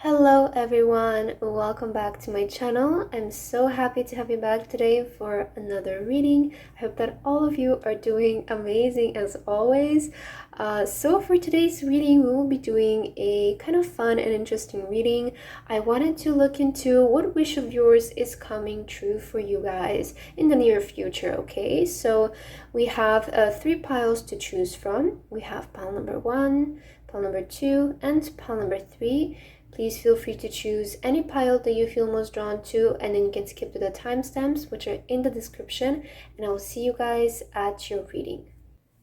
Hello everyone, welcome back to my channel. I'm so happy to have you back today for another reading. I hope that all of you are doing amazing as always. So for today's reading, we will be doing a kind of fun and interesting reading. I wanted to look into what wish of yours is coming true for you guys in the near future, okay? So we have 3 piles to choose from. We have pile number 1, pile number 2, and pile number 3. Please feel free to choose any pile that you feel most drawn to, and then you can skip to the timestamps, which are in the description, and I will see you guys at your reading.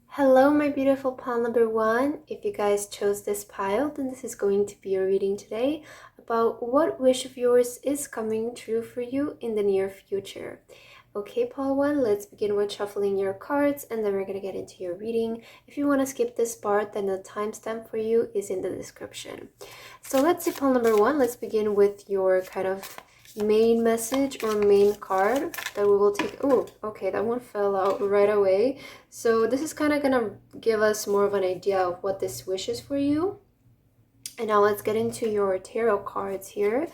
Hello, my beautiful pile number 1. If you guys chose this pile, then this is going to be your reading today about what wish of yours is coming true for you in the near future. Okay, pile 1, let's begin with shuffling your cards, and then we're going to get into your reading. If you want to skip this part, then the timestamp for you is in the description. So let's see, pile number 1, let's begin with your kind of main message or main card that we will take. Oh, okay, that one fell out right away. So this is kind of going to give us more of an idea of what this wish is for you. And now let's get into your tarot cards here.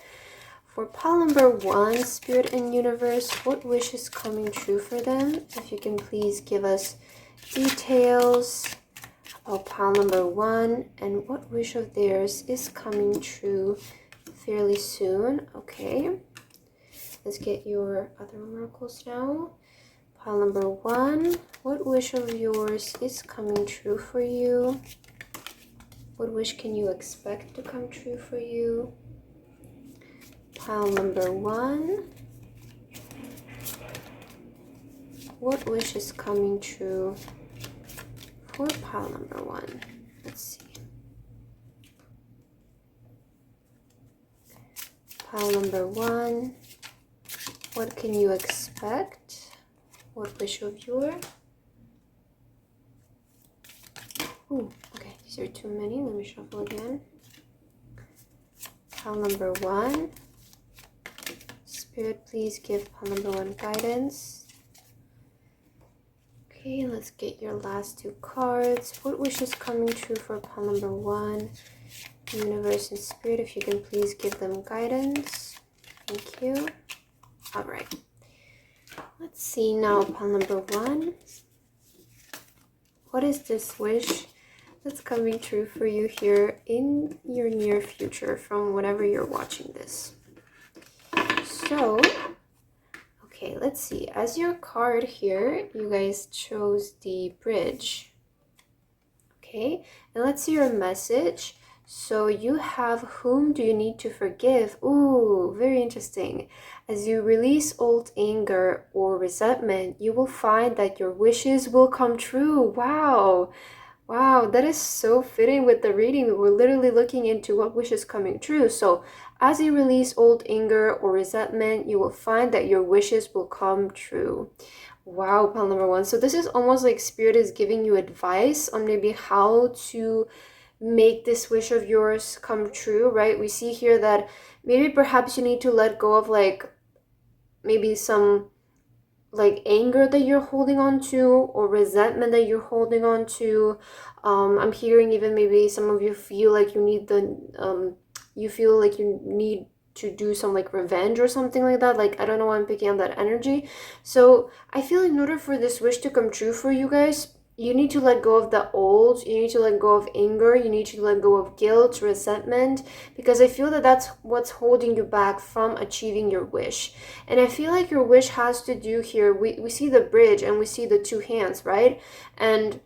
For pile number 1, Spirit and Universe, what wish is coming true for them? If you can please give us details about pile number 1 and what wish of theirs is coming true fairly soon. Okay, let's get your other oracles now. Pile number 1, what wish of yours is coming true for you? What wish can you expect to come true for you? Pile number 1, what wish is coming true for pile number 1? Let's see. Pile number 1, what can you expect? What wish of yours? Ooh, okay, these are too many. Let me shuffle again. Pile number 1. Spirit, please give pile number 1 guidance. Okay, let's get your last 2 cards. What wish is coming true for pile number 1? Universe and Spirit, if you can please give them guidance. Thank you. All right. Let's see now, pile number 1. What is this wish that's coming true for you here in your near future from whenever you're watching this? So, okay, let's see. As your card here, you guys chose the bridge. Okay, and let's see your message. So you have, whom do you need to forgive? Ooh, very interesting. As you release old anger or resentment, you will find that your wishes will come true. Wow. Wow, that is so fitting with the reading. We're literally looking into what wish is coming true. So as you release old anger or resentment, you will find that your wishes will come true. Wow, pile number 1. So this is almost like Spirit is giving you advice on maybe how to make this wish of yours come true, right? We see here that maybe perhaps you need to let go of like maybe some like anger that you're holding on to or resentment that you're holding on to. I'm hearing even maybe some of you feel like you need you feel like you need to do some like revenge or something like that. Like, I don't know why I'm picking up that energy. So I feel in order for this wish to come true for you guys, you need to let go of the old, you need to let go of anger, you need to let go of guilt, resentment, because I feel that that's what's holding you back from achieving your wish. And I feel like your wish has to do here, we see the bridge and we see the 2 hands, right? And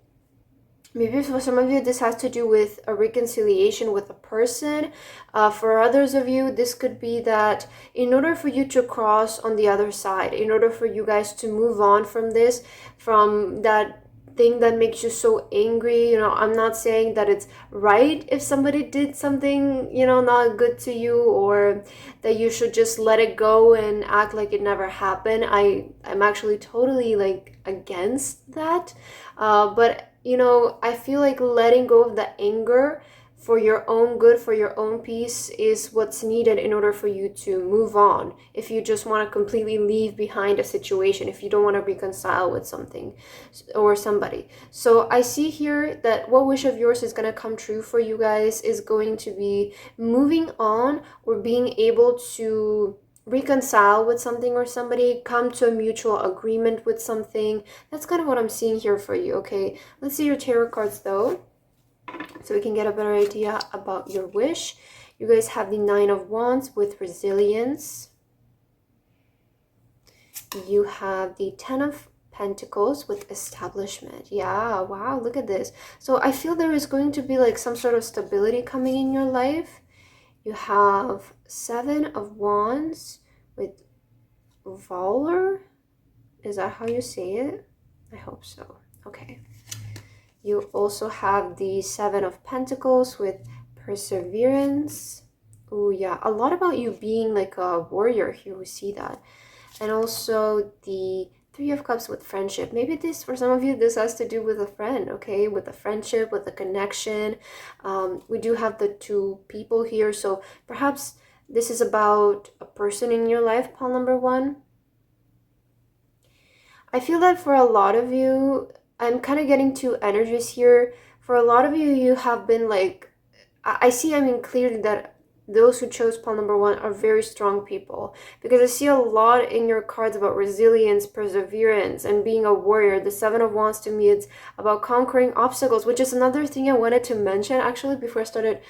maybe for some of you, this has to do with a reconciliation with a person. For others of you, this could be that in order for you to cross on the other side, in order for you guys to move on from this, from that thing that makes you so angry, I'm not saying that it's right if somebody did something, not good to you, or that you should just let it go and act like it never happened. I'm actually totally like against that. But I feel like letting go of the anger for your own good, for your own peace, is what's needed in order for you to move on. If you just want to completely leave behind a situation, if you don't want to reconcile with something or somebody. So I see here that what wish of yours is going to come true for you guys is going to be moving on, or being able to reconcile with something or somebody, come to a mutual agreement with something. That's kind of what I'm seeing here for you. Okay, let's see your tarot cards though, so we can get a better idea about your wish. You guys have the Nine of Wands with resilience. You have the Ten of Pentacles with establishment. Yeah, wow, look at this. So I feel there is going to be like some sort of stability coming in your life. You have Seven of Wands with Valor. Is that how you say it? I hope so. Okay. You also have the Seven of Pentacles with perseverance. Oh yeah, a lot about you being like a warrior here. We see that. And also the Three of Cups with friendship. Maybe this, for some of you, this has to do with a friend, okay? With a friendship, with a connection. We do have the two people here. So perhaps this is about a person in your life, pile number one. I feel that for a lot of you, I'm kind of getting two energies here. For a lot of you, you have been like, I see, I mean, clearly that those who chose pile number one are very strong people, because I see a lot in your cards about resilience, perseverance, and being a warrior. The Seven of Wands, to me, it's about conquering obstacles, which is another thing I wanted to mention actually before I started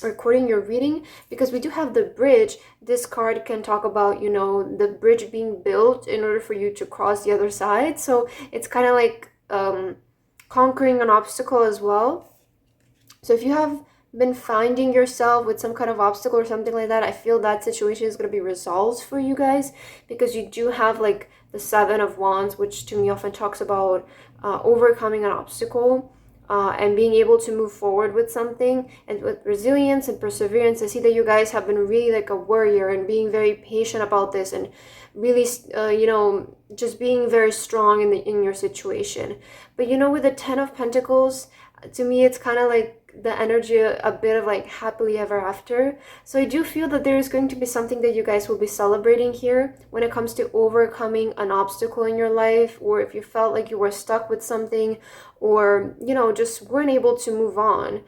recording your reading, because we do have the bridge. This card can talk about, you know, the bridge being built in order for you to cross the other side. So it's kind of like conquering an obstacle as well. So if you have been finding yourself with some kind of obstacle or something like that, I feel that situation is going to be resolved for you guys, because you do have like the Seven of Wands, which to me often talks about overcoming an obstacle. And being able to move forward with something. And with resilience and perseverance, I see that you guys have been really like a warrior and being very patient about this, and really, you know, just being very strong in your situation. But you know, with the Ten of Pentacles, to me, it's kind of like the energy a bit of like happily ever after. So I do feel that there is going to be something that you guys will be celebrating here when it comes to overcoming an obstacle in your life, or if you felt like you were stuck with something, or you know, just weren't able to move on.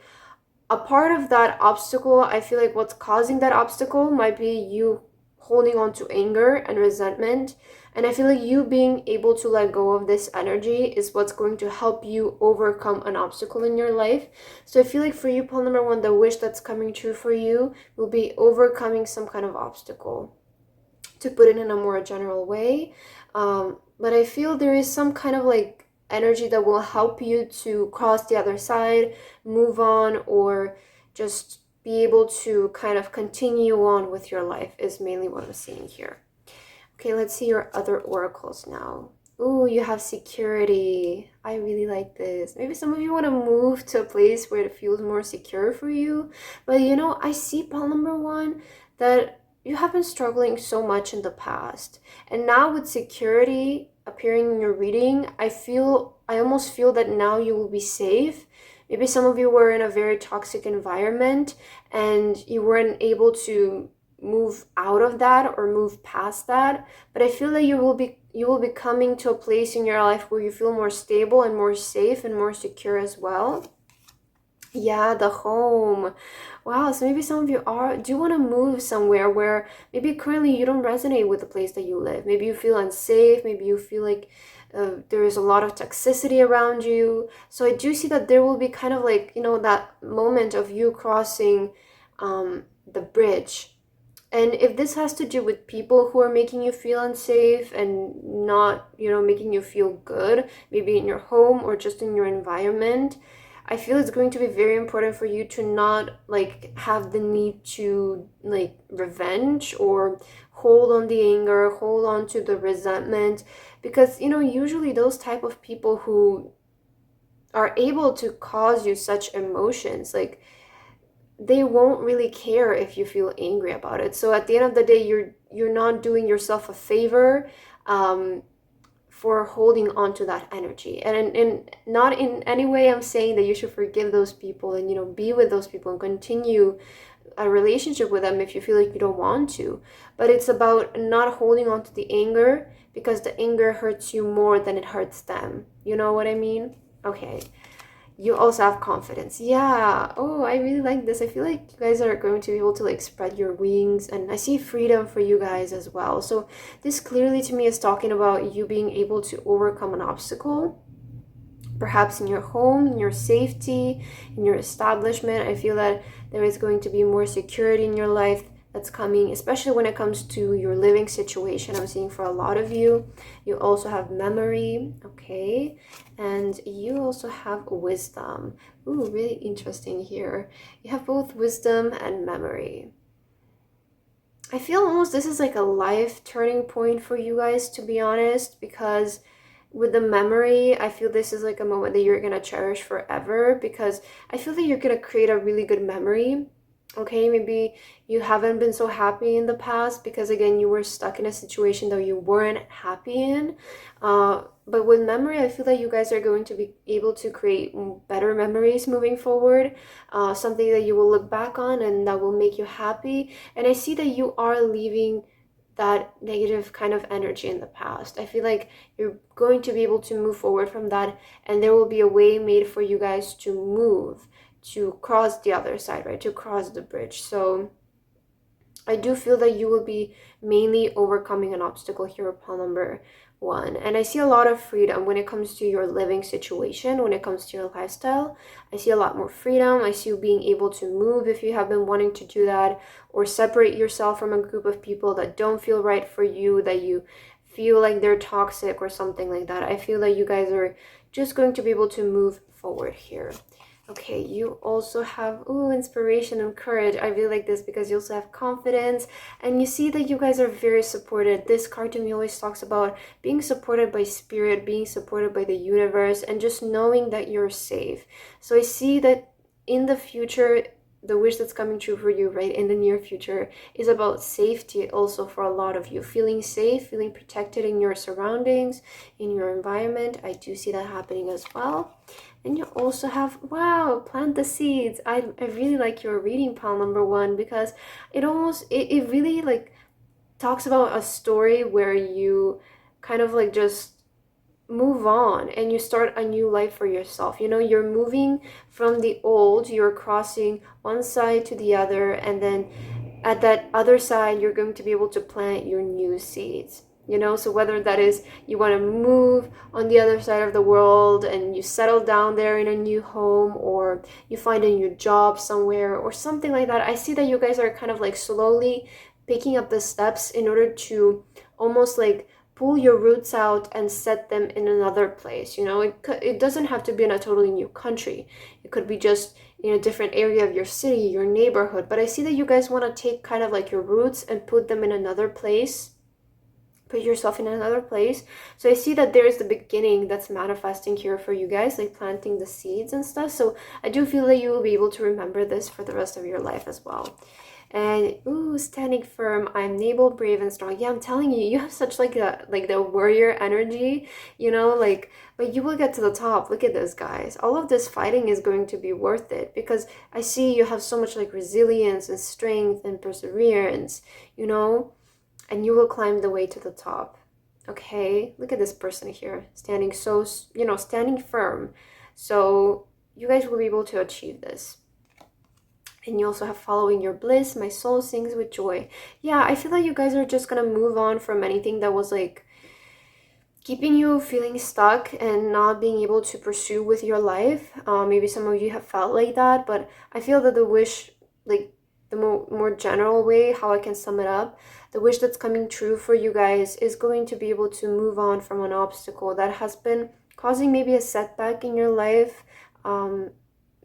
A part of that obstacle, I feel like what's causing that obstacle might be you holding on to anger and resentment. And I feel like you being able to let go of this energy is what's going to help you overcome an obstacle in your life. So I feel like for you, pile number one, the wish that's coming true for you will be overcoming some kind of obstacle, to put it in a more general way. But I feel there is some kind of like energy that will help you to cross the other side, move on, or just be able to kind of continue on with your life, is mainly what I'm seeing here. Okay, let's see your other oracles now. Ooh, you have security. I really like this. Maybe some of you want to move to a place where it feels more secure for you. But you know, I see pile number one that you have been struggling so much in the past. And now with security appearing in your reading, I almost feel that now you will be safe. Maybe some of you were in a very toxic environment and you weren't able to move out of that or move past that, but I feel that you will be coming to a place in your life where you feel more stable and more safe and more secure as well. Yeah, the home. Wow, so maybe some of you do want to move somewhere where maybe currently you don't resonate with the place that you live. Maybe you feel unsafe, maybe you feel like there is a lot of toxicity around you. So I do see that there will be kind of like, you know, that moment of you crossing the bridge. And if this has to do with people who are making you feel unsafe and not, you know, making you feel good, maybe in your home or just in your environment, I feel it's going to be very important for you to not like have the need to like revenge or hold on the anger, hold on to the resentment, because, you know, usually those type of people who are able to cause you such emotions, like, they won't really care if you feel angry about it. So at the end of the day, you're not doing yourself a favor for holding on to that energy. And not in any way I'm saying that you should forgive those people and, you know, be with those people and continue a relationship with them if you feel like you don't want to. But it's about not holding on to the anger, because the anger hurts you more than it hurts them. You know what I mean? Okay. You also have confidence. Yeah. Oh, I really like this. I feel like you guys are going to be able to like spread your wings, and I see freedom for you guys as well. So this clearly to me is talking about you being able to overcome an obstacle, perhaps in your home, in your safety, in your establishment. I feel that there is going to be more security in your life that's coming, especially when it comes to your living situation. I'm seeing for a lot of you. You also have memory, okay? And you also have wisdom. Ooh, really interesting here. You have both wisdom and memory. I feel almost this is like a life turning point for you guys, to be honest, because with the memory, I feel this is like a moment that you're gonna cherish forever, because I feel that you're gonna create a really good memory. Okay, maybe you haven't been so happy in the past because again you were stuck in a situation that you weren't happy in, but with memory I feel that you guys are going to be able to create better memories moving forward, something that you will look back on and that will make you happy. And I see that you are leaving that negative kind of energy in the past. I feel like you're going to be able to move forward from that, and there will be a way made for you guys to move, to cross the other side, right? To cross the bridge. So I do feel that you will be mainly overcoming an obstacle here upon number 1. And I see a lot of freedom when it comes to your living situation, when it comes to your lifestyle. I see a lot more freedom. I see you being able to move if you have been wanting to do that, or separate yourself from a group of people that don't feel right for you, that you feel like they're toxic or something like that. I feel that you guys are just going to be able to move forward here. Okay, you also have, ooh, inspiration and courage. I really like this because you also have confidence, and you see that you guys are very supported. This card to me always talks about being supported by spirit, being supported by the universe, and just knowing that you're safe. So I see that in the future, the wish that's coming true for you, right, in the near future, is about safety also for a lot of you. Feeling safe, feeling protected in your surroundings, in your environment. I do see that happening as well. And you also have, wow, plant the seeds. I really like your reading pile number 1, because it almost, it really like talks about a story where you kind of like just move on and you start a new life for yourself. You know, you're moving from the old, you're crossing one side to the other, and then at that other side, you're going to be able to plant your new seeds. You know, so whether that is you want to move on the other side of the world and you settle down there in a new home, or you find a new job somewhere or something like that, I see that you guys are kind of like slowly picking up the steps in order to almost like pull your roots out and set them in another place. You know, it doesn't have to be in a totally new country. It could be just in a different area of your city, your neighborhood. But I see that you guys want to take kind of like your roots and put them in another place, put yourself in another place. So I see that there is the beginning that's manifesting here for you guys, like planting the seeds and stuff. So I do feel that you will be able to remember this for the rest of your life as well. And ooh, standing firm, I'm able, brave, and strong. Yeah, I'm telling you, you have such like the warrior energy, you know, like, but you will get to the top. Look at this, guys. All of this fighting is going to be worth it, because I see you have so much like resilience and strength and perseverance, you know, and you will climb the way to the top. Okay, look at this person here, standing so, you know, standing firm. So you guys will be able to achieve this. And you also have following your bliss, my soul sings with joy. Yeah, I feel like you guys are just gonna move on from anything that was like keeping you feeling stuck and not being able to pursue with your life. Maybe some of you have felt like that, but I feel that the wish, like the more general way how I can sum it up, the wish that's coming true for you guys is going to be able to move on from an obstacle that has been causing maybe a setback in your life,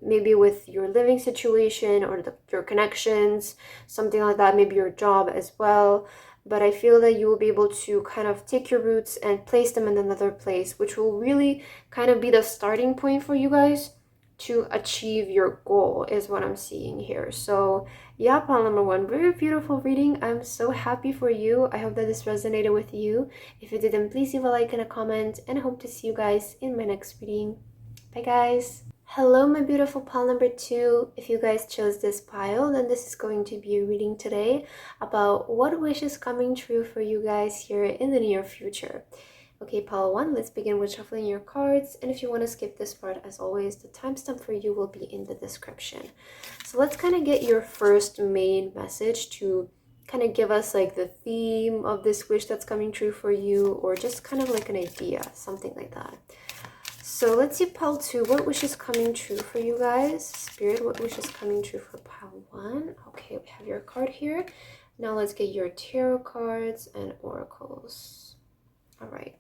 maybe with your living situation or your connections, something like that, maybe your job as well. But I feel that you will be able to kind of take your roots and place them in another place, which will really kind of be the starting point for you guys to achieve your goal is what I'm seeing here. So yeah, pile number one, very beautiful reading. I'm so happy for you. I hope that this resonated with you. If it didn't, please leave a like and a comment, and I hope to see you guys in my next reading. Bye guys. Hello my beautiful pile number two. If you guys chose this pile, then this is going to be a reading today about what wish is coming true for you guys here in the near future. Okay, pile one, let's begin with shuffling your cards. And if you want to skip this part, as always, the timestamp for you will be in the description. So let's kind of get your first main message to kind of give us like the theme of this wish that's coming true for you, or just kind of like an idea, something like that. So let's see pile two, what wish is coming true for you guys? Spirit, what wish is coming true for pile one? Okay, we have your card here. Now let's get your tarot cards and oracles. All right.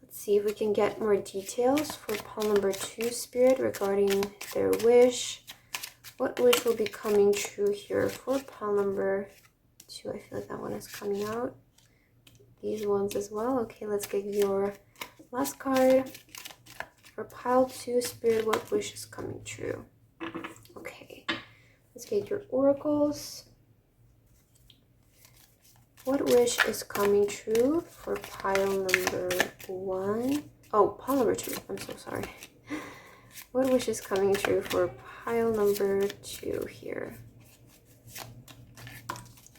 See if we can get more details for pile number two, Spirit, regarding their wish. What wish will be coming true here for pile number two? I feel like that one is coming out. These ones as well. Okay, let's get your last card. For pile two, Spirit, what wish is coming true? Okay, let's get your oracles. What wish is coming true for pile number one? Oh, pile number two. I'm so sorry. What wish is coming true for pile number two here?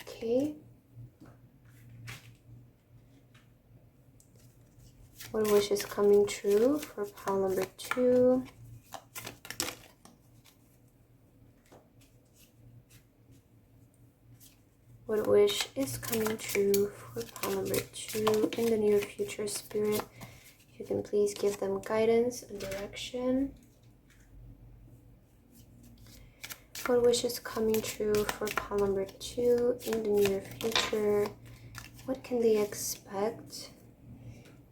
Okay. What wish is coming true for pile number two? What wish is coming true for pile number two in the near future, Spirit? If you can please give them guidance and direction. What wish is coming true for pile number two in the near future? What can they expect?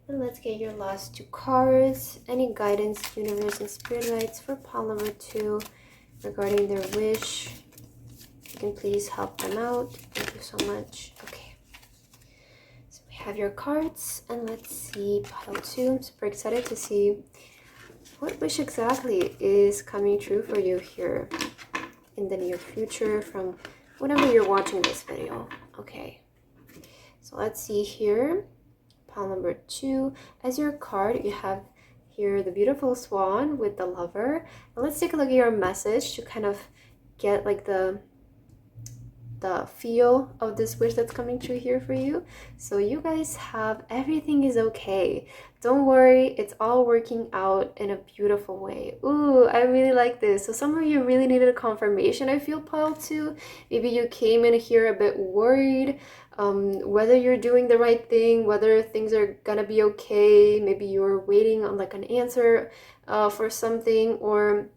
And let's get your last two cards. Any guidance, universe, and spirit guides for pile number two regarding their wish. You can please help them out. Thank you so much. Okay, so we have your cards, and let's see pile two. I'm super excited to see what wish exactly is coming true for you here in the near future from whenever you're watching this video. Okay, so let's see here. Pile number two, as your card, you have here the beautiful swan with the lover. And let's take a look at your message to kind of get like the feel of this wish that's coming true here for you. So you guys have everything is okay. Don't worry, it's all working out in a beautiful way. Ooh, I really like this. So some of you really needed a confirmation, I feel, pile two. Maybe you came in here a bit worried, whether you're doing the right thing, whether things are gonna be okay. Maybe you're waiting on like an answer for something, or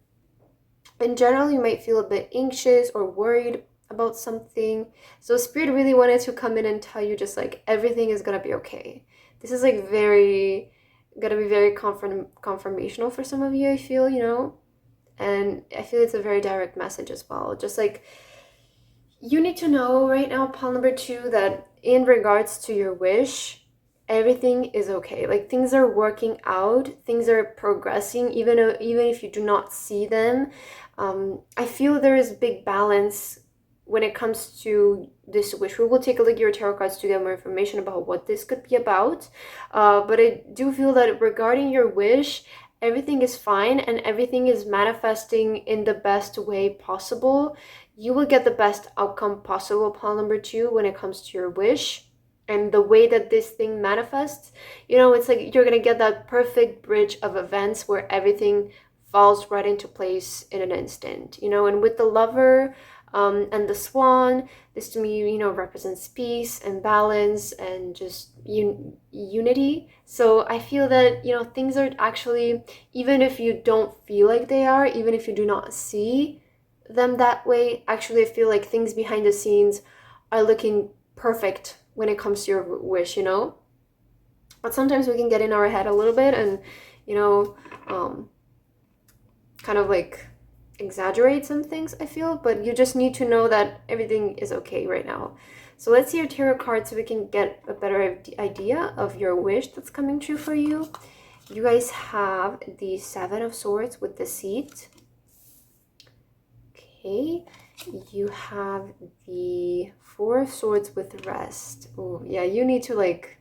in general you might feel a bit anxious or worried about something. So spirit really wanted to come in and tell you just like everything is gonna be okay. This is like gonna be very confirmational for some of you, I feel, you know, and I feel it's a very direct message as well. Just like you need to know right now, pile number two, that in regards to your wish, everything is okay. Like things are working out, things are progressing, even if you do not see them. I feel there is big balance when it comes to this wish. We will take a look at your tarot cards to get more information about what this could be about. But I do feel that regarding your wish, everything is fine and everything is manifesting in the best way possible. You will get the best outcome possible, pile number two, when it comes to your wish. And the way that this thing manifests, you know, it's like you're gonna get that perfect bridge of events where everything falls right into place in an instant, you know. And with the lover, and the swan, this to me, you know, represents peace and balance and just unity. So I feel that, you know, things are actually, even if you don't feel like they are, even if you do not see them that way, actually I feel like things behind the scenes are looking perfect when it comes to your wish, you know. But sometimes we can get in our head a little bit and, you know, kind of like exaggerate some things, I feel, but you just need to know that everything is okay right now. So let's see your tarot card so we can get a better idea of your wish that's coming true for you. You guys have the Seven of Swords with Deceit. Okay. You have the Four of Swords with Rest. Oh, yeah, you need to like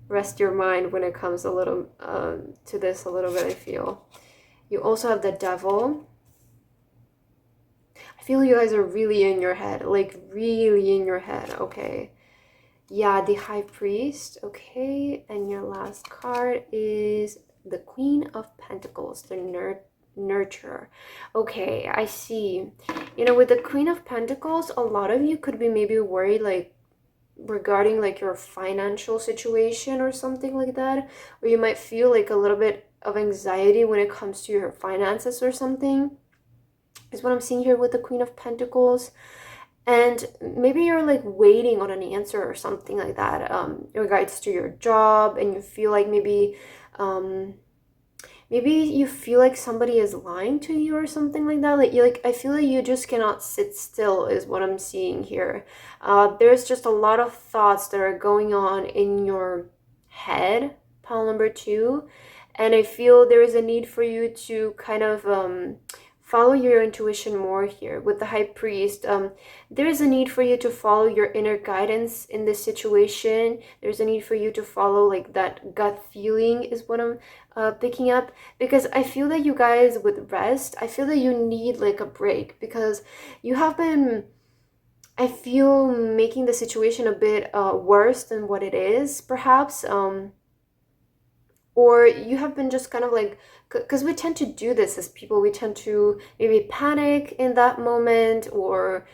rest your mind when it comes a little to this a little bit, I feel. You also have the Devil. I feel you guys are really in your head, like really in your head. Okay. Yeah, the High Priest. Okay. And your last card is the Queen of Pentacles, the nurturer. Okay, I see. You know, with the Queen of Pentacles, a lot of you could be maybe worried like regarding like your financial situation or something like that, or you might feel like a little bit of anxiety when it comes to your finances or something, is what I'm seeing here with the Queen of Pentacles. And maybe you're like waiting on an answer or something like that in regards to your job, and you feel like maybe maybe you feel like somebody is lying to you or something like that. Like you like I feel like you just cannot sit still is what I'm seeing here. There's just a lot of thoughts that are going on in your head, pile number 2, and I feel there is a need for you to kind of follow your intuition more here with the High Priest. There is a need for you to follow your inner guidance in this situation. There's a need for you to follow like that gut feeling is what I'm picking up, because I feel that you guys with rest, I feel that you need like a break, because you have been, I feel, making the situation a bit worse than what it is, perhaps. Or you have been just kind of like, because we tend to do this as people, we tend to maybe panic in that moment, or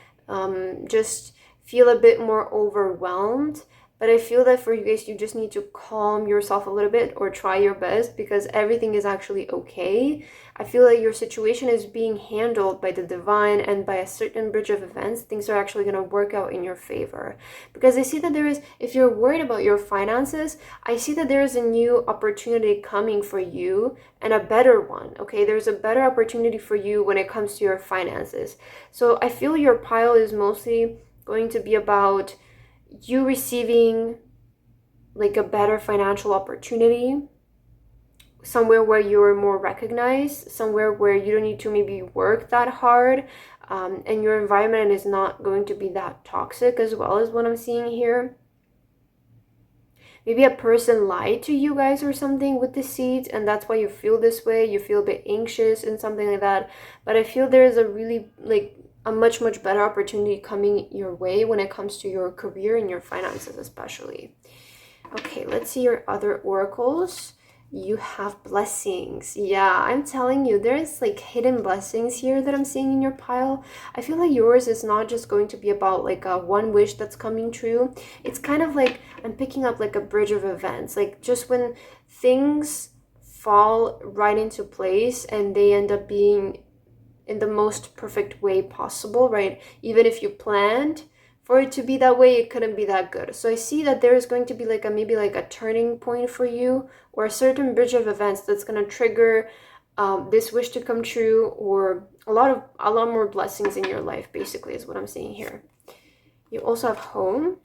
just feel a bit more overwhelmed. But I feel that for you guys, you just need to calm yourself a little bit, or try your best, because everything is actually okay. I feel like your situation is being handled by the divine, and by a certain bridge of events, things are actually going to work out in your favor. Because I see that there is, if you're worried about your finances, I see that there is a new opportunity coming for you, and a better one, okay? There's a better opportunity for you when it comes to your finances. So I feel your pile is mostly going to be about you receiving like a better financial opportunity, somewhere where you're more recognized, somewhere where you don't need to maybe work that hard, and your environment is not going to be that toxic as well, as what I'm seeing here. Maybe a person lied to you guys or something with the seeds, and that's why you feel this way. You feel a bit anxious and something like that. But I feel there is a really like a much better opportunity coming your way when it comes to your career and your finances especially. Okay, let's see your other oracles. You have blessings. Yeah, I'm telling you, there's like hidden blessings here that I'm seeing in your pile. I feel like yours is not just going to be about like a one wish that's coming true. It's kind of like I'm picking up like a bridge of events, like just when things fall right into place and they end up being in the most perfect way possible, right? Even if you planned for it to be that way, it couldn't be that good. So I see that there is going to be like a maybe like a turning point for you, or a certain bridge of events that's going to trigger this wish to come true, or a lot more blessings in your life, basically, is what I'm seeing here. You also have home,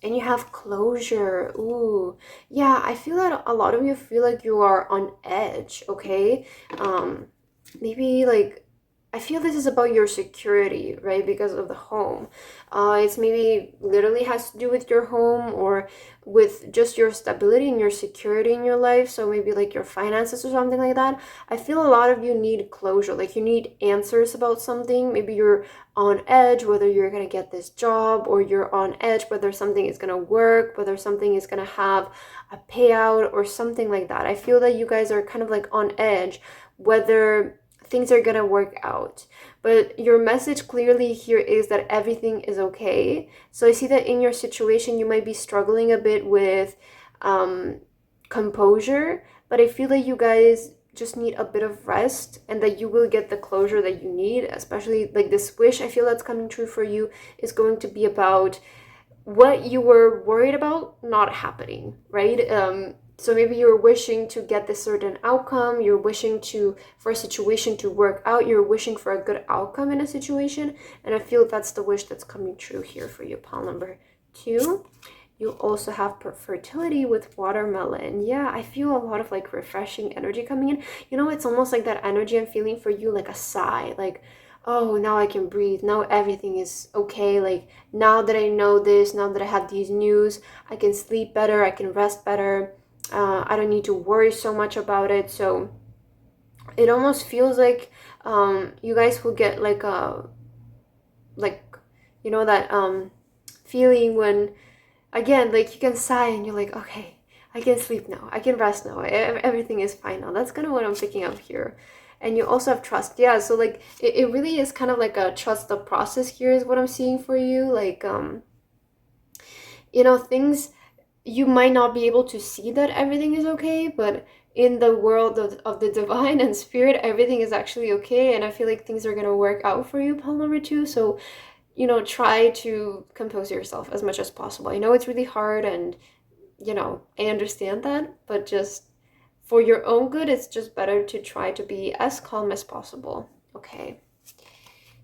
and you have closure. Ooh, yeah, I feel that a lot of you feel like you are on edge, okay? Maybe like I feel this is about your security, right? Because of the home. It's maybe literally has to do with your home, or with just your stability and your security in your life. So maybe like your finances or something like that. I feel a lot of you need closure. Like you need answers about something. Maybe you're on edge whether you're going to get this job, or you're on edge whether something is going to work, whether something is going to have a payout or something like that. I feel that you guys are kind of like on edge whether things are gonna work out. But your message clearly here is that everything is okay. So I see that in your situation you might be struggling a bit with composure, but I feel that you guys just need a bit of rest, and that you will get the closure that you need. Especially like this wish I feel that's coming true for you is going to be about what you were worried about not happening, right? So maybe you're wishing to get this certain outcome, you're wishing for a situation to work out, you're wishing for a good outcome in a situation, and I feel that's the wish that's coming true here for you, pile number 2. You also have fertility with watermelon. Yeah, I feel a lot of like refreshing energy coming in. You know, it's almost like that energy I'm feeling for you, like a sigh, like, oh, now I can breathe. Now everything is okay. Like, now that I know this, now that I have these news, I can sleep better, I can rest better. I don't need to worry so much about it. So it almost feels like you guys will get like a, like, you know, that feeling when, again, like you can sigh and you're like, okay, I can sleep now, I can rest now, everything is fine now. That's kind of what I'm picking up here. And you also have trust. Yeah, so like it really is kind of like a trust the process here is what I'm seeing for you. Like you know, things, you might not be able to see that everything is okay, but in the world of the divine and spirit, everything is actually okay. And I feel like things are going to work out for you, pile number 2. So, you know, try to compose yourself as much as possible. I know it's really hard, and, you know, I understand that, but just for your own good, it's just better to try to be as calm as possible. Okay.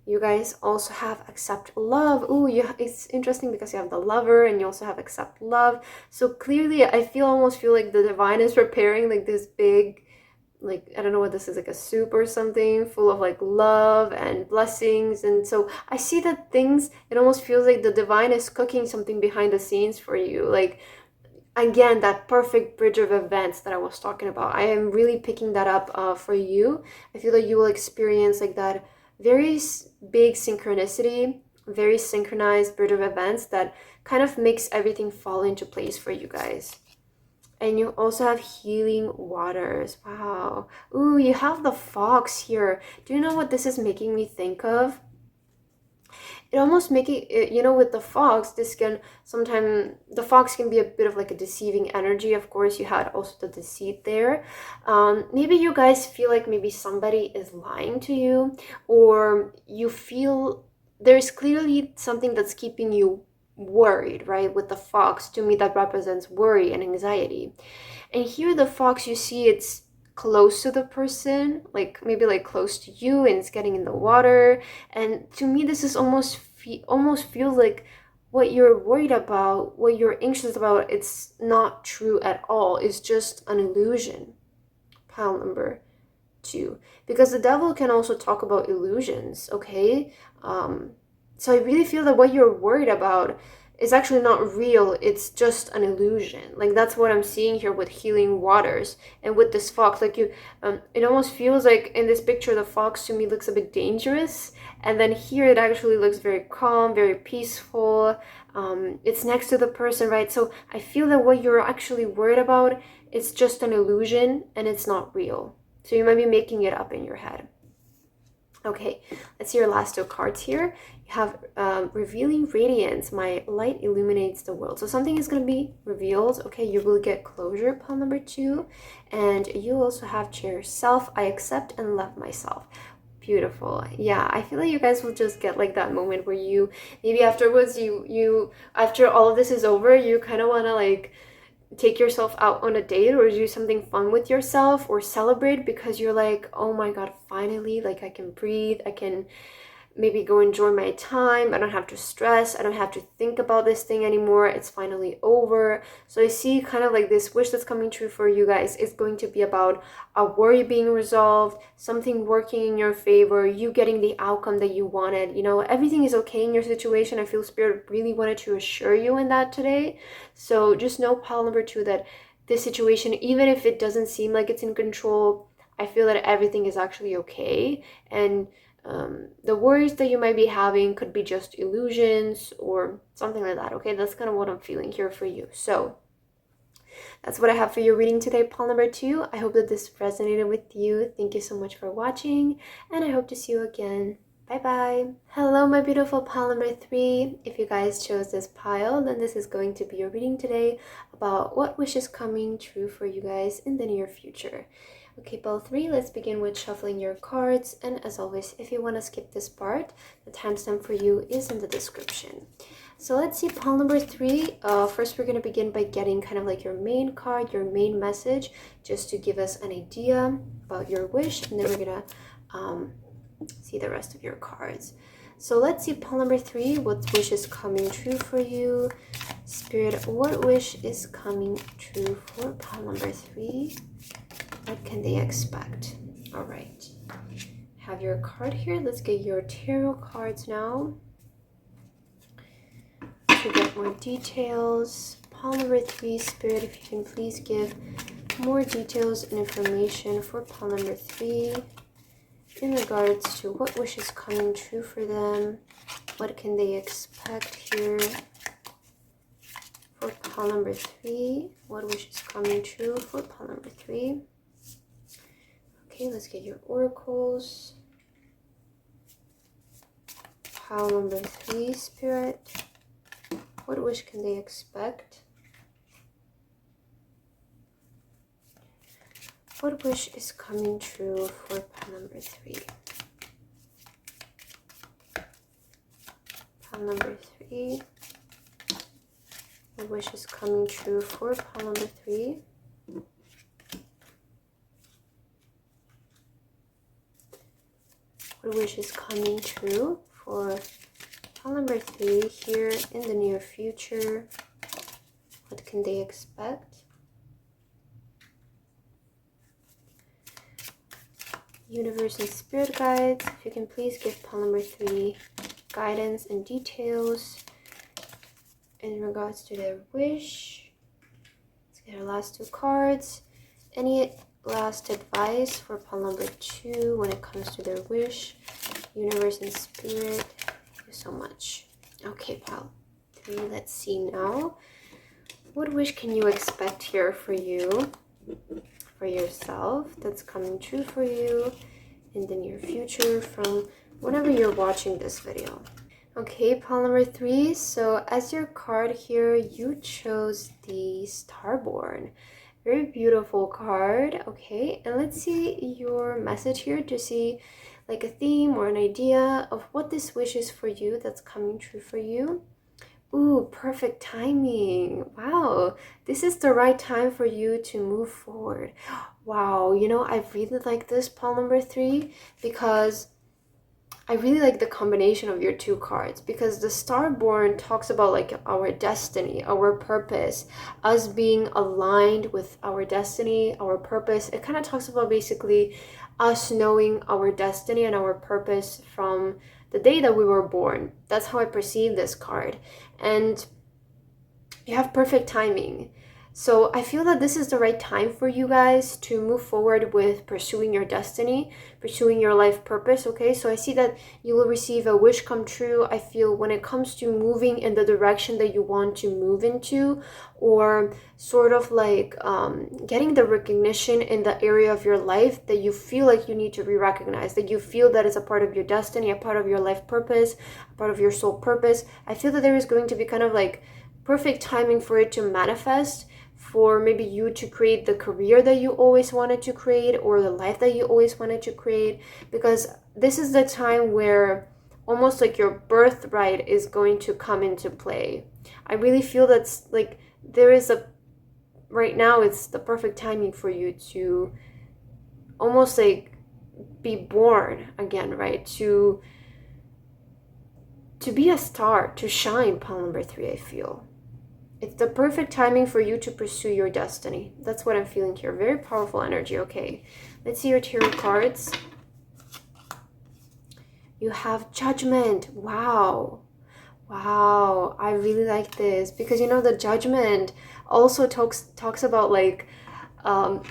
You guys also have accept love. Ooh, it's interesting because you have the lover and you also have accept love. So clearly, I almost feel like the divine is preparing like this big, like, I don't know what this is, like a soup or something full of like love and blessings. And so I see that things, it almost feels like the divine is cooking something behind the scenes for you. Like, again, that perfect bridge of events that I was talking about. I am really picking that up for you. I feel like you will experience like that very big synchronicity, very synchronized bridge of events that kind of makes everything fall into place for you guys. And you also have healing waters. Wow. Ooh, you have the fox here. Do you know what this is making me think of? It almost making it, you know, with the fox, this can sometimes, the fox can be a bit of like a deceiving energy. Of course, you had also the deceit there. Maybe you guys feel like maybe somebody is lying to you, or you feel there's clearly something that's keeping you worried, right? With the fox, to me, that represents worry and anxiety. And here, the fox, you see it's close to the person, like maybe like close to you, and it's getting in the water. And to me, this is almost feels like what you're worried about, what you're anxious about, it's not true at all. It's just an illusion. Pile number 2, because the devil can also talk about illusions. Okay, so I really feel that what you're worried about is actually not real. It's just an illusion. Like, that's what I'm seeing here with healing waters and with this fox. Like, you it almost feels like in this picture the fox to me looks a bit dangerous, and then here it actually looks very calm, very peaceful. It's next to the person, right? So I feel that what you're actually worried about is just an illusion and it's not real. So you might be making it up in your head. Okay, let's see your last 2 cards here. You have revealing radiance. My light illuminates the world. So something is going to be revealed. Okay, you will get closure, pile number 2. And you also have chair self. I accept and love myself. Beautiful. Yeah, I feel like you guys will just get like that moment where you, maybe afterwards, you after all of this is over, you kind of want to like take yourself out on a date or do something fun with yourself or celebrate, because you're like, oh my god, finally, like I can breathe, I can maybe go enjoy my time, I don't have to stress, I don't have to think about this thing anymore, it's finally over. So I see kind of like this wish that's coming true for you guys is going to be about a worry being resolved, something working in your favor, you getting the outcome that you wanted. You know, everything is okay in your situation. I feel Spirit really wanted to assure you in that today. So just know, pile number 2, that this situation, even if it doesn't seem like it's in control, I feel that everything is actually okay. And the worries that you might be having could be just illusions or something like that. Okay, that's kind of what I'm feeling here for you. So that's what I have for your reading today, pile number 2. I hope that this resonated with you. Thank you so much for watching, and I hope to see you again. Bye-bye. Hello, my beautiful pile number 3. If you guys chose this pile, then this is going to be your reading today about what wish is coming true for you guys in the near future. Okay, pile 3, let's begin with shuffling your cards. And as always, if you want to skip this part, the timestamp for you is in the description. So let's see, pile number 3. First, we're going to begin by getting kind of like your main card, your main message, just to give us an idea about your wish. And then we're going to see the rest of your cards. So let's see, pile number 3, what wish is coming true for you. Spirit, what wish is coming true for pile number 3? What can they expect? All right. Have your card here. Let's get your tarot cards now to get more details. Pile number 3, Spirit, if you can please give more details and information for pile number 3 in regards to what wish is coming true for them. What can they expect here for pile number 3? What wish is coming true for pile number 3? Okay, let's get your oracles. Pile number 3, Spirit. What wish can they expect? What wish is coming true for pile number 3? Pile number 3. What wish is coming true for pile number 3? What wish is coming true for pile number 3 here in the near future? What can they expect? Universe and spirit guides, if you can please give pile number 3 guidance and details in regards to their wish. Let's get our last 2 cards. Any last advice for pile number 2 when it comes to their wish? Universe and spirit, thank you so much. Okay, pile 3, let's see now. What wish can you expect here for you? For yourself, that's coming true for you in the near future from whenever you're watching this video. Okay, pile number 3. So as your card here, you chose the Starborn. Very beautiful card. Okay, and let's see your message here to see like a theme or an idea of what this wish is for you that's coming true for you. Ooh, perfect timing. Wow, this is the right time for you to move forward. Wow, you know, I really like this pile number 3 because I really like the combination of your 2 cards, because the Starborn talks about like our destiny, our purpose, us being aligned with our destiny, our purpose. It kind of talks about basically us knowing our destiny and our purpose from the day that we were born. That's how I perceive this card. And you have perfect timing. So I feel that this is the right time for you guys to move forward with pursuing your destiny, pursuing your life purpose, okay? So I see that you will receive a wish come true. I feel when it comes to moving in the direction that you want to move into, or sort of like getting the recognition in the area of your life that you feel like you need to be recognized, that you feel that is a part of your destiny, a part of your life purpose, a part of your soul purpose. I feel that there is going to be kind of like perfect timing for it to manifest, for maybe you to create the career that you always wanted to create, or the life that you always wanted to create, because this is the time where almost like your birthright is going to come into play. I really feel that's like there is a, right now it's the perfect timing for you to almost like be born again, right? To be a star, to shine, pile number 3, I feel. It's the perfect timing for you to pursue your destiny. That's what I'm feeling here. Very powerful energy. Okay, let's see your tarot cards. You have Judgment. Wow. Wow. I really like this because, you know, the Judgment also talks about like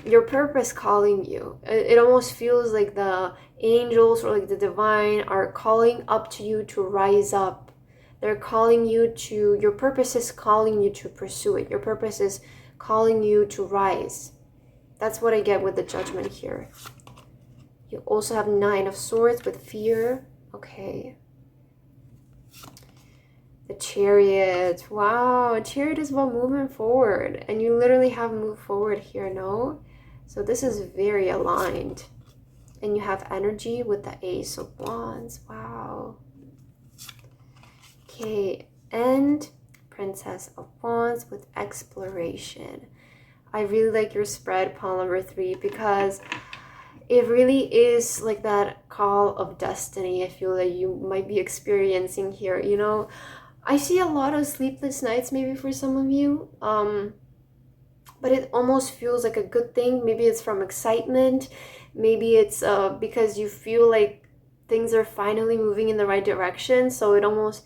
your purpose calling you. It almost feels like the angels or like the divine are calling up to you to rise up. They're calling you to, your purpose is calling you to pursue it. Your purpose is calling you to rise. That's what I get with the Judgment here. You also have 9 of Swords with fear. Okay. The Chariot. Wow, Chariot is about moving forward. And you literally have moved forward here, no? So this is very aligned. And you have energy with the Ace of Wands. Wow. Okay, and Princess of Wands with exploration. I really like your spread, pile number 3, because it really is like that call of destiny I feel that you might be experiencing here. You know, I see a lot of sleepless nights maybe for some of you, but it almost feels like a good thing. Maybe it's from excitement, maybe it's because you feel like things are finally moving in the right direction, so it almost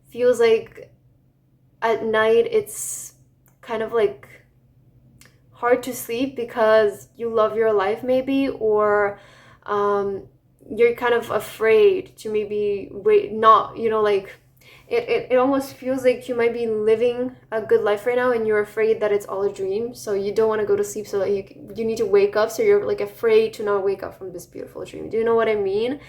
feels like at night it's kind of like hard to sleep because you love your life maybe, or you're kind of afraid to maybe wait, not, like it almost feels like you might be living a good life right now and you're afraid that it's all a dream, so you don't want to go to sleep, so that you need to wake up, so you're like afraid to not wake up from this beautiful dream. Do you know what I mean?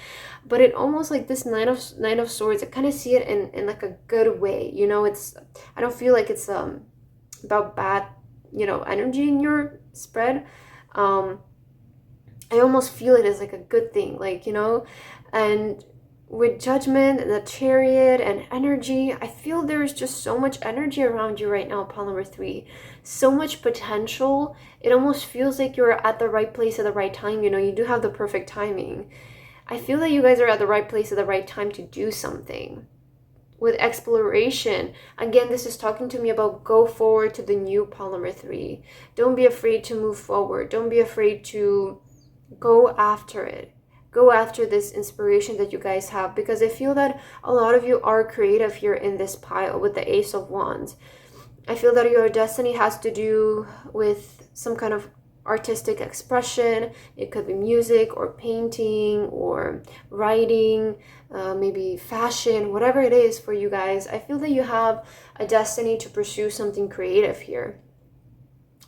But it almost like this Knight of Swords, I kind of see it in like a good way, it's, I don't feel like it's about bad energy in your spread. I almost feel it as like a good thing, like, and with Judgment and the Chariot and energy, I feel there's just so much energy around you right now, pile number 3. So much potential. It almost feels like you're at the right place at the right time. You do have the perfect timing. I feel that you guys are at the right place at the right time to do something. With exploration, again, this is talking to me about go forward to the new, pile number 3. Don't be afraid to move forward. Don't be afraid to go after it. Go after this inspiration that you guys have, because I feel that a lot of you are creative here in this pile with the Ace of Wands. I feel that your destiny has to do with some kind of artistic expression. It could be music or painting or writing, maybe fashion, whatever it is for you guys. I feel that you have a destiny to pursue something creative here.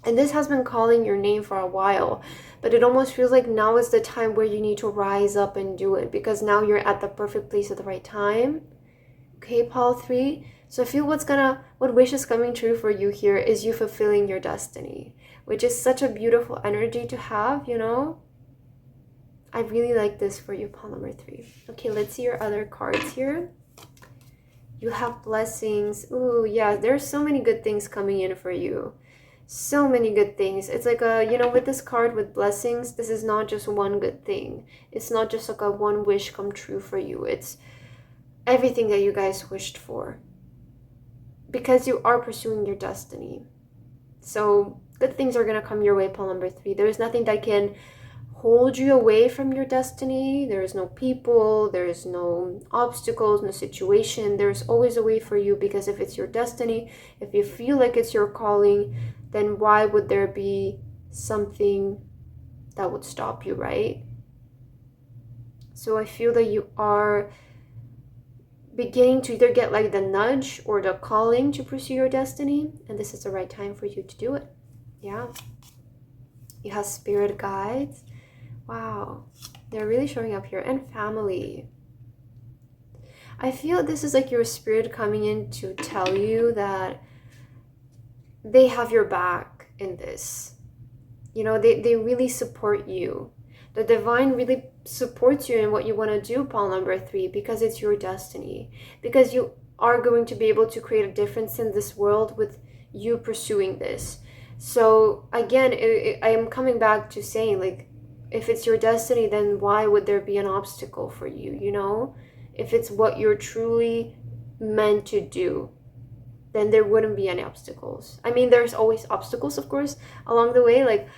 And this has been calling your name for a while, but it almost feels like now is the time where you need to rise up and do it, because now you're at the perfect place at the right time. Okay, pile 3. So I feel what wish is coming true for you here is you fulfilling your destiny, which is such a beautiful energy to have, I really like this for you, pile number 3. Okay, let's see your other cards here. You have blessings. Ooh, yeah, there's so many good things coming in for you. So many good things. It's like with this card with blessings, this is not just one good thing. It's not just like a one wish come true for you. It's everything that you guys wished for, because you are pursuing your destiny. So good things are going to come your way, pile number 3. There is nothing that can hold you away from your destiny. There is no people, there is no obstacles, no situation. There's always a way for you, because if it's your destiny, if you feel like it's your calling, then why would there be something that would stop you, right? So I feel that you are beginning to either get like the nudge or the calling to pursue your destiny, and this is the right time for you to do it. Yeah. You have spirit guides. Wow, they're really showing up here. And family. I feel this is like your spirit coming in to tell you that they have your back in this. They really support you. The divine really supports you in what you want to do, pile number 3, because it's your destiny. Because you are going to be able to create a difference in this world with you pursuing this. So again, I am coming back to saying, like, if it's your destiny, then why would there be an obstacle for you, If it's what you're truly meant to do, then there wouldn't be any obstacles. I mean, there's always obstacles, of course, along the way. Like,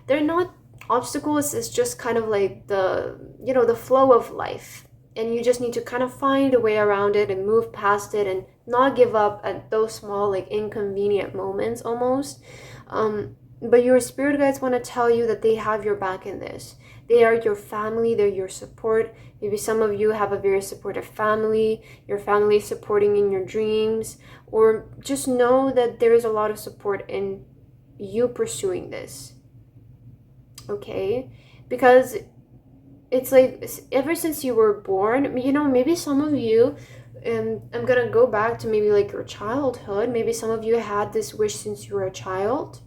they're not obstacles, it's just kind of like the flow of life. And you just need to kind of find a way around it and move past it and not give up at those small, like, inconvenient moments almost. But your spirit guides want to tell you that they have your back in this. They are your family, they're your support. Maybe some of you have a very supportive family, your family is supporting in your dreams, or just know that there is a lot of support in you pursuing this. Okay? Because it's like ever since you were born, maybe some of you, I'm gonna go back to maybe like your childhood. Maybe some of you had this wish since you were a child,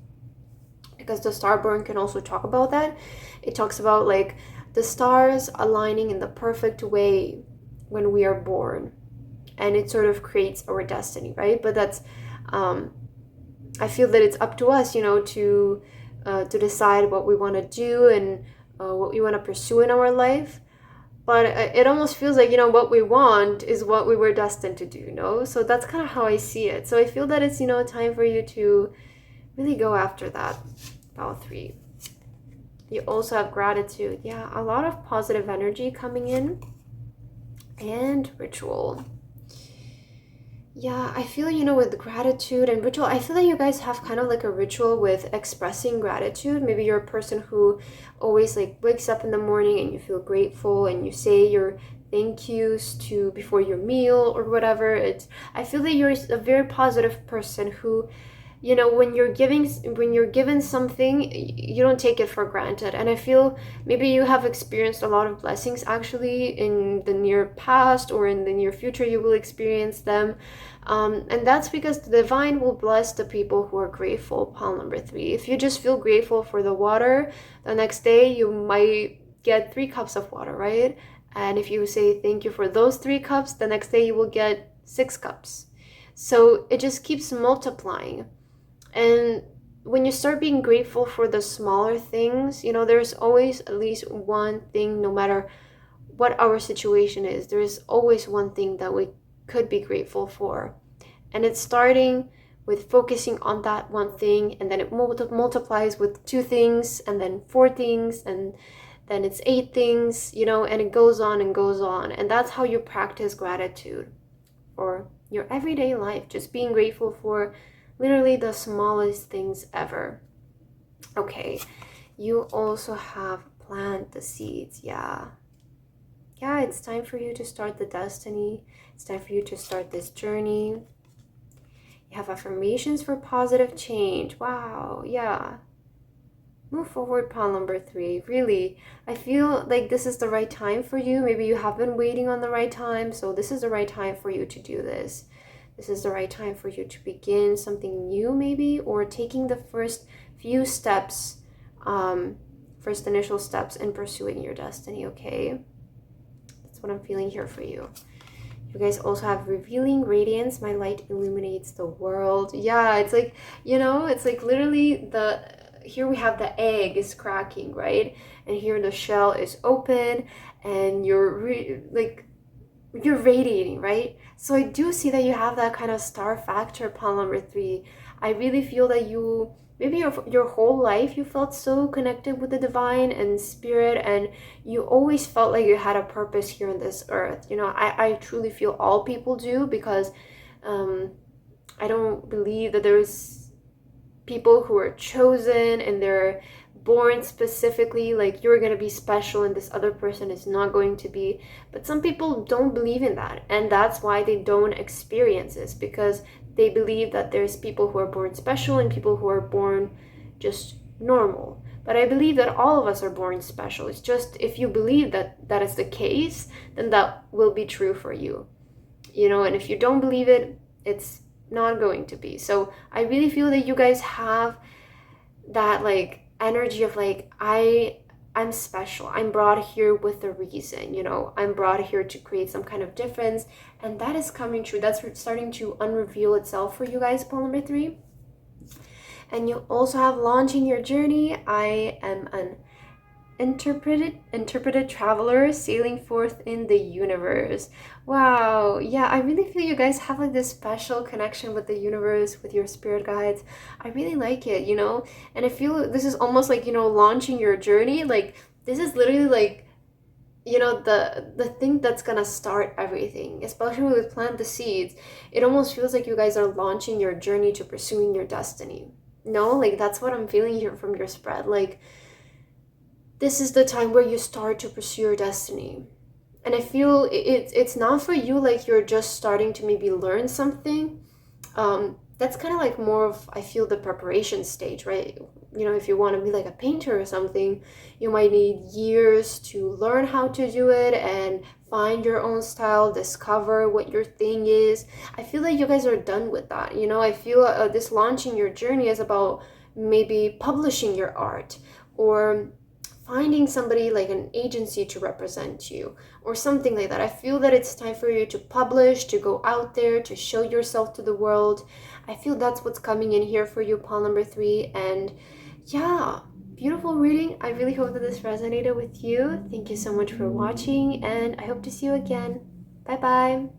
because the Starborn can also talk about that. It talks about like the stars aligning in the perfect way when we are born, and it sort of creates our destiny, right? But that's I feel that it's up to us, to decide what we want to do and what we want to pursue in our life. but it almost feels like, what we want is what we were destined to do. So that's kind of how I see it. So I feel that it's, time for you to really go after that. About 3. You also have gratitude. Yeah, a lot of positive energy coming in. And ritual. Yeah, I feel, with gratitude and ritual, I feel that you guys have kind of like a ritual with expressing gratitude. Maybe you're a person who always like wakes up in the morning and you feel grateful and you say your thank yous to before your meal or whatever. I feel that you're a very positive person who, when you're given something, you don't take it for granted. And I feel maybe you have experienced a lot of blessings actually in the near past, or in the near future you will experience them, and that's because the divine will bless the people who are grateful. Pile number 3, if you just feel grateful for the water, the next day you might get 3 cups of water, right? And if you say thank you for those 3 cups, the next day you will get 6 cups. So it just keeps multiplying. And when you start being grateful for the smaller things, there's always at least one thing, no matter what our situation is, there's always one thing that we could be grateful for. And it's starting with focusing on that one thing, and then it multiplies with 2 things, and then 4 things, and then it's 8 things, and it goes on and goes on. And that's how you practice gratitude for your everyday life, just being grateful for literally the smallest things ever. Okay, you also have plant the seeds. Yeah, it's time for you to start the destiny. It's time for you to start this journey. You have affirmations for positive change. Wow, yeah. Move forward, pile number 3. Really, I feel like this is the right time for you. Maybe you have been waiting on the right time, so this is the right time for you to do this. This is the right time for you to begin something new, maybe, or taking the first few steps, first initial steps in pursuing your destiny, okay? That's what I'm feeling here for you. You guys also have revealing radiance. My light illuminates the world. Yeah, it's like, it's like literally here we have the egg is cracking, right? And here the shell is open, and you're radiating, right? So I do see that you have that kind of star factor, pile number 3. I really feel that you, maybe your whole life, you felt so connected with the divine and spirit, and you always felt like you had a purpose here on this earth. I truly feel all people do, because I don't believe that there's people who are chosen and they're born specifically, like you're gonna be special and this other person is not going to be. But some people don't believe in that, and that's why they don't experience this, because they believe that there's people who are born special and people who are born just normal. But I believe that all of us are born special. It's just, if you believe that that is the case, then that will be true for you, and if you don't believe it, it's not going to be. So I really feel that you guys have that like energy of like, I'm special. I'm brought here with a reason, I'm brought here to create some kind of difference, and that is coming true. That's starting to unreveal itself for you guys, pole number 3. And you also have launching your journey. I am an interpreted traveler sailing forth in the universe. Wow, yeah, I really feel you guys have like this special connection with the universe, with your spirit guides. I really like it, and I feel this is almost like, launching your journey. Like, this is literally like, the thing that's gonna start everything, especially with plant the seeds. It almost feels like you guys are launching your journey to pursuing your destiny. Like, that's what I'm feeling here from your spread. Like, this is the time where you start to pursue your destiny. And I feel it's not for you like you're just starting to maybe learn something. That's kind of like more of, I feel, the preparation stage, right? If you want to be like a painter or something, you might need years to learn how to do it and find your own style, discover what your thing is. I feel like you guys are done with that. I feel this launching your journey is about maybe publishing your art, or finding somebody like an agency to represent you, or something like that. I feel that it's time for you to publish, to go out there, to show yourself to the world. I feel that's what's coming in here for you, pile number 3. And yeah, beautiful reading. I really hope that this resonated with you. Thank you so much for watching, and I hope to see you again. Bye bye.